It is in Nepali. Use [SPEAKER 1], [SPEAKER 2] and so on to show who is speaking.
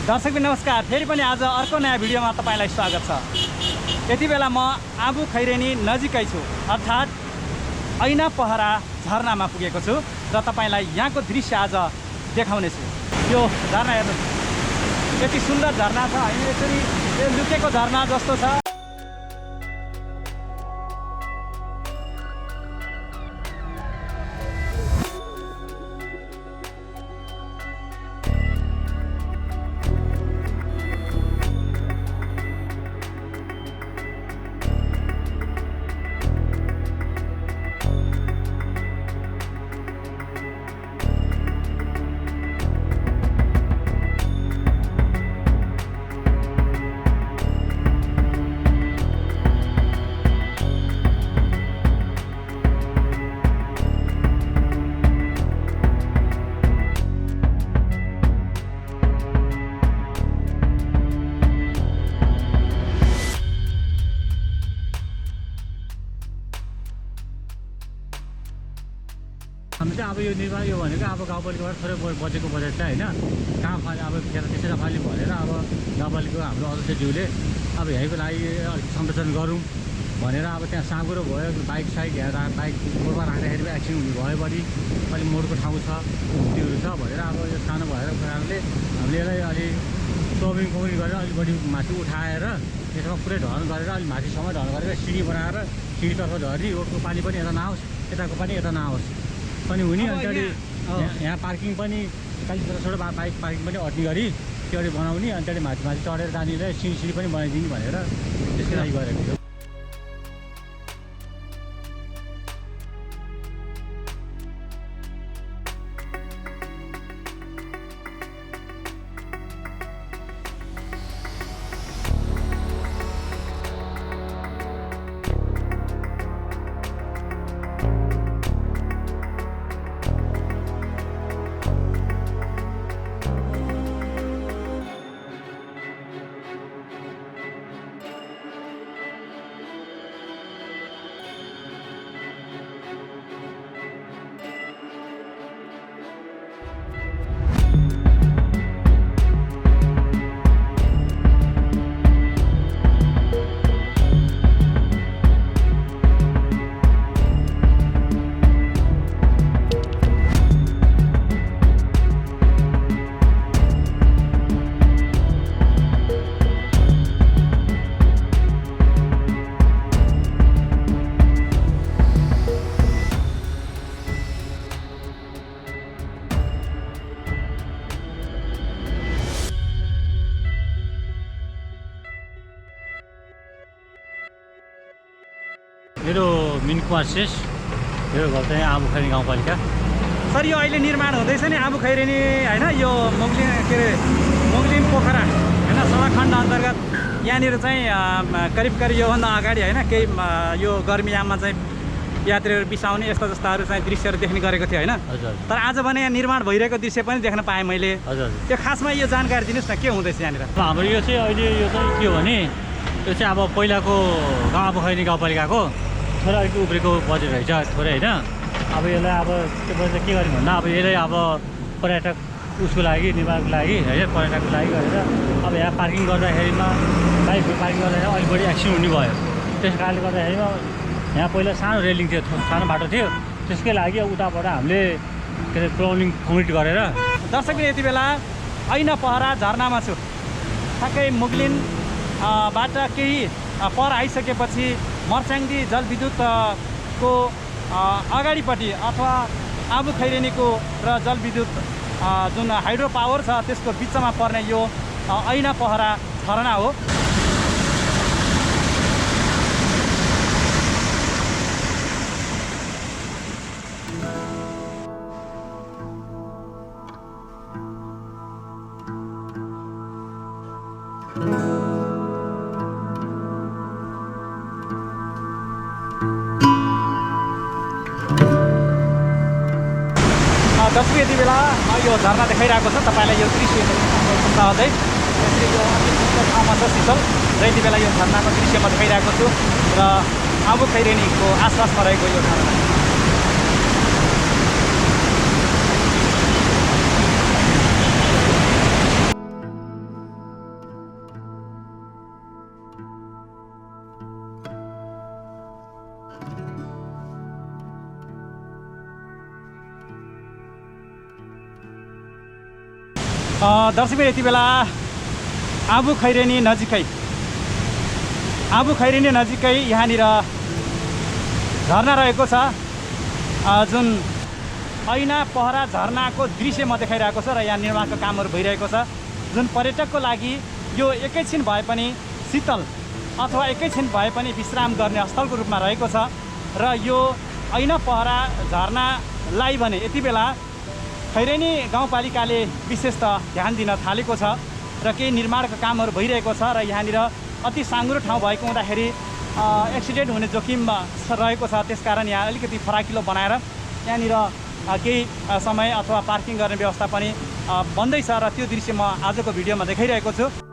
[SPEAKER 1] दर्शकबिन नमस्कार, फेरि पनि आज अर्को नयाँ भिडियोमा तपाईलाई स्वागत छ। यति बेला म आबु खैरेनी नजिकै छु, अर्थात् ऐना पहरा झरनामा पुगेको छु र तपाईलाई यहाँको दृश्य आज देखाउने छु। यो झरना हेर्नुहोस्, यति सुन्दर झरना छ हैन, यसरी लुकेको झरना जस्तो छ।
[SPEAKER 2] हामी चाहिँ अब यो निर्माण यो भनेको अब गाउँपालिकाबाट थोरै बजेको बजेट चाहिँ होइन, कहाँ फाल्यो अब त्यसरी फाल्यो भनेर अब गाउँपालिकाको हाम्रो अध्यक्षज्यूले अब यहीँको लागि अलिक संरक्षण गरौँ भनेर अब त्यहाँ साँगुरो भयो, बाइक साइक बाइक मोडमा राख्दाखेरि पनि एक्सिडेन्ट हुने भयो, बढी अलिक मोडको ठाउँ छ, त्योहरू छ भनेर अब यो सानो भएर कारणले हामीले यसलाई अलिक टोबिङ गरेर अलिक बढी माथि उठाएर त्यसमा पुरै ढलन गरेर अलिक माथिसम्म ढलन गरेर सिडी बनाएर सिडीतर्फ झरी रोडको पानी पनि यता नआओस्, यताको पानी यता नआओस् पनि हुने। अनि यहाँ पार्किङ पनि 40-50 बाइक पार्किङ पनि अट्ने गरी त्यो बनाउने, अनि त्यहाँदेखि माथि चढेर जानेलाई सिडी पनि बनाइदिने भनेर त्यसको लागि गरेको थियो। मेरो मिनकुमार शेष, मेरो घर चाहिँ आबु खैरेनी गाउँपालिका।
[SPEAKER 1] सर, यो अहिले निर्माण हुँदैछ नि आबु खैरेनी हैन, यो मुगलिङ के अरे मुगलिङ पोखरा हैन सडक खण्ड अन्तर्गत यहाँनिर चाहिँ करिब योभन्दा अगाडि हैन केही यो गर्मीयाममा चाहिँ यात्रीहरू बिसाउने यस्ता जस्ताहरू चाहिँ दृश्यहरू देख्ने गरेको थियो हैन।
[SPEAKER 2] हजुर।
[SPEAKER 1] तर आज भने यहाँ निर्माण भइरहेको दृश्य पनि देख्न पाएँ मैले।
[SPEAKER 2] हजुर।
[SPEAKER 1] त्यो खासमा यो जानकारी दिनुहोस् न, के हुँदैछ यहाँनिर?
[SPEAKER 2] हाम्रो यो चाहिँ अहिले यो चाहिँ के हो भने यो चाहिँ अब पहिलाको आबु खैरेनी गाउँपालिकाको थोरै अलिक उब्रेको बजेट रहेछ थोरै होइन। अब यसलाई अब त्यो बजेट के गर्ने भन्दा अब यसलाई अब पर्यटक उसको लागि निर्माणको लागि होइन, पर्यटकको लागि गरेर अब यहाँ पार्किङ गर्दाखेरिमा बाइकको पार्किङ गर्दाखेरि अलिक बढी एक्सिडेन्ट हुने भयो। त्यस कारणले गर्दाखेरिमा यहाँ पहिला सानो रेलिङ थियो, सानो बाटो थियो, त्यसकै लागि उताबाट हामीले के अरे प्लाउनिङ कङ्क्रिट गरेर।
[SPEAKER 1] दर्शकले यति बेला ऐना पहरा झरनामा छु, ठ्याक्कै मुगलिन बाट केही पर आइसकेपछि मर्चाङदी जलविद्युतको अगाडिपट्टि अथवा आबु खैरेनीको र जलविद्युत जुन हाइड्रो पावर छ त्यसको बिचमा पर्ने यो ऐना पहरा झरना हो। दर्शक यति बेला यो झरना देखाइरहेको छ तपाईँलाई, यो दृश्य सुन्दाउँदै यसरी यो ठाउँमा छ शीतल र यति बेला यो झरनाको दृश्य म देखाइरहेको छु र आबु खैरेनीको आसपासमा रहेको यो झरना। दर्शक यति बेला आबु खैरेनी नजिकै यहाँनिर झरना रहेको छ, जुन ऐना पहरा झरनाको दृश्य म देखाइरहेको छ र यहाँ निर्माणको कामहरू भइरहेको छ, जुन पर्यटकको लागि यो एकैछिन भए पनि शीतल अथवा एकैछिन भए पनि विश्राम गर्ने स्थलको रूपमा रहेको छ। र यो ऐना पहरा झरनालाई भने यति बेला खैरेनी गाउँपालिकाले विशेष त ध्यान दिन थालेको छ र केही निर्माणका कामहरू भइरहेको छ र यहाँनिर अति साँघुरो ठाउँ भएको हुँदाखेरि एक्सिडेन्ट हुने जोखिम रहेको छ। त्यसकारण यहाँ अलिकति फराकिलो बनाएर यहाँनिर केही समय अथवा पार्किङ गर्ने व्यवस्था पनि बन्दैछ र त्यो दृश्य म आजको भिडियोमा देखाइरहेको छु।